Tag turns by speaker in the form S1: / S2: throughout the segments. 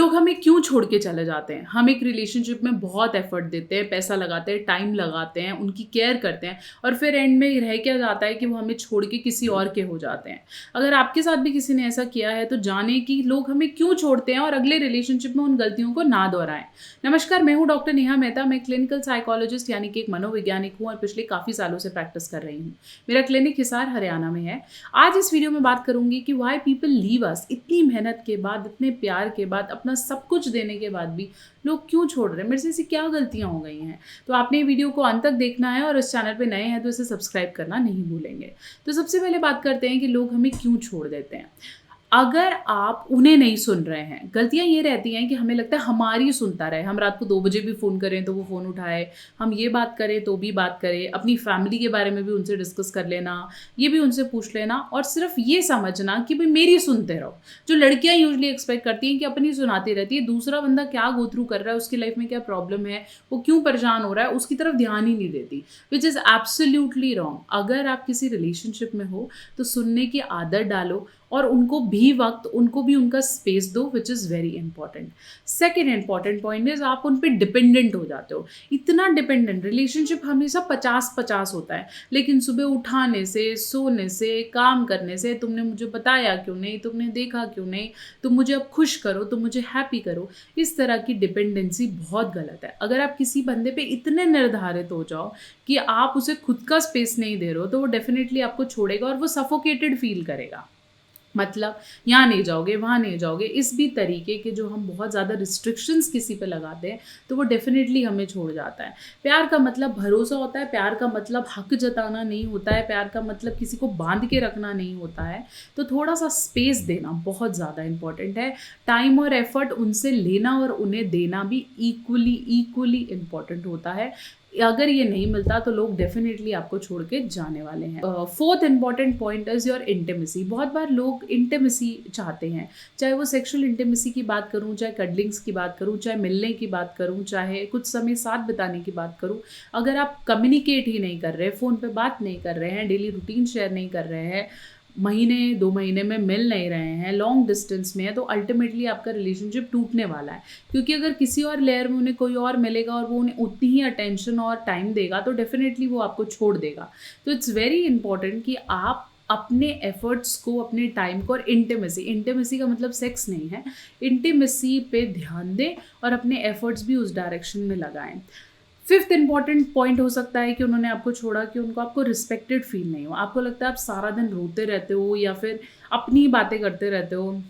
S1: लोग हमें क्यों छोड़ के चले जाते हैं? हम एक रिलेशनशिप में बहुत एफर्ट देते हैं, पैसा लगाते हैं, टाइम लगाते हैं, उनकी केयर करते हैं और फिर एंड में रह क्या जाता है कि वो हमें छोड़ के किसी और के हो जाते हैं। अगर आपके साथ भी किसी ने ऐसा किया है तो जानें कि लोग हमें क्यों छोड़ते हैं और अगले रिलेशनशिप में उन गलतियों को ना दोहराएं। नमस्कार, मैं हूँ डॉक्टर नेहा मेहता। मैं क्लिनिकल साइकोलॉजिस्ट यानी कि एक मनोवैज्ञानिक हूँ और पिछले काफ़ी सालों से प्रैक्टिस कर रही हूँ। मेरा क्लिनिक हिसार हरियाणा में है। आज इस वीडियो में बात करूंगी कि व्हाई पीपल लीव अस। इतनी मेहनत के बाद, इतने प्यार के बाद, अपना सब कुछ देने के बाद भी लोग क्यों छोड़ रहे हैं, मेरे से ऐसी क्या गलतियां हो गई हैं। तो आपने ये वीडियो को अंत तक देखना है और इस चैनल पे नए हैं तो इसे सब्सक्राइब करना नहीं भूलेंगे। तो सबसे पहले बात करते हैं कि लोग हमें क्यों छोड़ देते हैं। अगर आप उन्हें नहीं सुन रहे हैं, गलतियां ये रहती हैं कि हमें लगता है हमारी सुनता रहे। हम रात को 2 बजे भी फ़ोन करें तो वो फ़ोन उठाए, हम ये बात करें तो भी बात करें, अपनी फैमिली के बारे में भी उनसे डिस्कस कर लेना, ये भी उनसे पूछ लेना और सिर्फ ये समझना कि भाई मेरी सुनते रहो। जो लड़कियां यूजली एक्सपेक्ट करती हैं कि अपनी सुनाती रहती है, दूसरा बंदा क्या गो थ्रू कर रहा है, उसकी लाइफ में क्या प्रॉब्लम है, वो क्यों परेशान हो रहा है, उसकी तरफ ध्यान ही नहीं देती, विच इज़ एब्सोल्युटली रॉन्ग। अगर आप किसी रिलेशनशिप में हो तो सुनने की आदत डालो और उनको भी वक्त, उनको भी उनका स्पेस दो, which is very important. Second important point is आप उन पर डिपेंडेंट हो जाते हो। इतना डिपेंडेंट, रिलेशनशिप हमेशा 50-50 होता है, लेकिन सुबह उठाने से, सोने से, काम करने से, तुमने मुझे बताया क्यों नहीं, तुमने देखा क्यों नहीं, तुम मुझे अब खुश करो, तुम मुझे हैप्पी करो, इस तरह की डिपेंडेंसी बहुत गलत है। अगर आप किसी बंदे पे इतने निर्धारित हो जाओ कि आप उसे खुद का स्पेस नहीं दे रहे हो तो वो डेफिनेटली आपको छोड़ेगा और वो सफोकेटेड फील करेगा। मतलब यहाँ नहीं जाओगे, वहाँ नहीं जाओगे, इस भी तरीके के जो हम बहुत ज़्यादा रिस्ट्रिक्शंस किसी पे लगाते हैं तो वो डेफिनेटली हमें छोड़ जाता है। प्यार का मतलब भरोसा होता है, प्यार का मतलब हक जताना नहीं होता है, प्यार का मतलब किसी को बांध के रखना नहीं होता है। तो थोड़ा सा स्पेस देना बहुत ज़्यादा इंपॉर्टेंट है। टाइम और एफर्ट उनसे लेना और उन्हें देना भी इक्वली इम्पॉर्टेंट होता है। अगर ये नहीं मिलता तो लोग डेफिनेटली आपको छोड़ के जाने वाले हैं। Fourth important point is your intimacy. बहुत बार लोग इंटीमेसी चाहते हैं, चाहे वो सेक्सुअल इंटीमेसी की बात करूं, चाहे कडलिंग्स की बात करूं, चाहे मिलने की बात करूं, चाहे कुछ समय साथ बिताने की बात करूं। अगर आप कम्युनिकेट ही नहीं कर रहे, फ़ोन पे बात नहीं कर रहे हैं, डेली रूटीन शेयर नहीं कर रहे हैं, महीने 2 महीने में मिल नहीं रहे हैं, लॉन्ग डिस्टेंस में है, तो अल्टीमेटली आपका रिलेशनशिप टूटने वाला है। क्योंकि अगर किसी और लेयर में उन्हें कोई और मिलेगा और वो उन्हें उतनी ही अटेंशन और टाइम देगा तो डेफिनेटली वो आपको छोड़ देगा। तो इट्स वेरी इंपॉर्टेंट कि आप अपने एफर्ट्स को, अपने टाइम को और इंटीमेसी का मतलब सेक्स नहीं है, इंटीमेसी पे ध्यान दें और अपने एफर्ट्स भी उस डायरेक्शन में लगाएं। फिफ्थ इंपॉर्टेंट पॉइंट हो सकता है कि उन्होंने आपको छोड़ा कि उनको आपको रिस्पेक्टेड फील नहीं हो। आपको लगता है आप सारा दिन रोते रहते हो या फिर अपनी ही बातें करते रहते हो,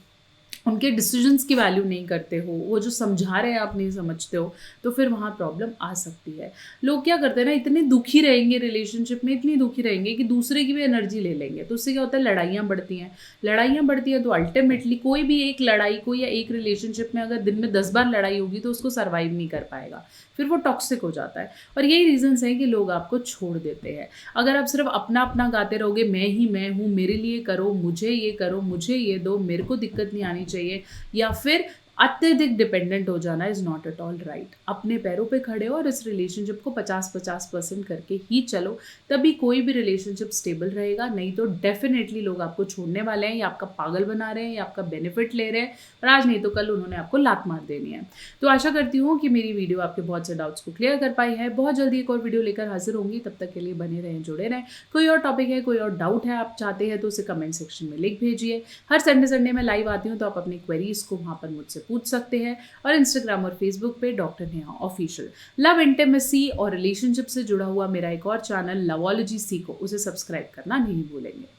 S1: उनके डिसीजंस की वैल्यू नहीं करते हो, वो जो समझा रहे हैं आप नहीं समझते हो, तो फिर वहाँ प्रॉब्लम आ सकती है। लोग क्या करते हैं ना, इतने दुखी रहेंगे रिलेशनशिप में, इतनी दुखी रहेंगे कि दूसरे की भी एनर्जी ले लेंगे। तो उससे क्या होता है, लड़ाइयाँ बढ़ती हैं तो अल्टीमेटली कोई भी एक लड़ाई को या एक रिलेशनशिप में अगर दिन में 10 बार लड़ाई होगी तो उसको सर्वाइव नहीं कर पाएगा, फिर वो टॉक्सिक हो जाता है। और यही रीजंस हैं कि लोग आपको छोड़ देते हैं। अगर आप सिर्फ अपना अपना गाते रहोगे, मैं ही मैं हूँ, मेरे लिए करो, मुझे ये करो, मुझे ये दो, मेरे को दिक्कत नहीं आनी चाहिए, या फिर अत्यधिक डिपेंडेंट हो जाना is not at all right. अपने पैरों पे खड़े हो और इस रिलेशनशिप को 50-50% करके ही चलो, तभी कोई भी रिलेशनशिप स्टेबल रहेगा। नहीं तो डेफिनेटली लोग आपको छोड़ने वाले हैं, या आपका पागल बना रहे हैं, या आपका बेनिफिट ले रहे हैं, और आज नहीं तो कल उन्होंने आपको लात मार देनी है। तो आशा करती हूँ कि मेरी वीडियो आपके बहुत से डाउट्स को क्लियर कर पाई है। बहुत जल्दी एक और वीडियो लेकर हाजिर होंगी, तब तक के लिए बने रहें, जुड़े रहें। कोई और टॉपिक है, कोई और डाउट है आप चाहते हैं तो उसे कमेंट सेक्शन में लिख भेजिए। हर संडे मैं लाइव आती हूँ तो आप अपनी क्वेरीज को वहाँ पर मुझसे पूछ सकते हैं। और इंस्टाग्राम और फेसबुक पे doctor Neha official. Love, intimacy और रिलेशनशिप से जुड़ा हुआ मेरा एक और चैनल लवोलॉजी सीखो, उसे सब्सक्राइब करना नहीं भूलेंगे।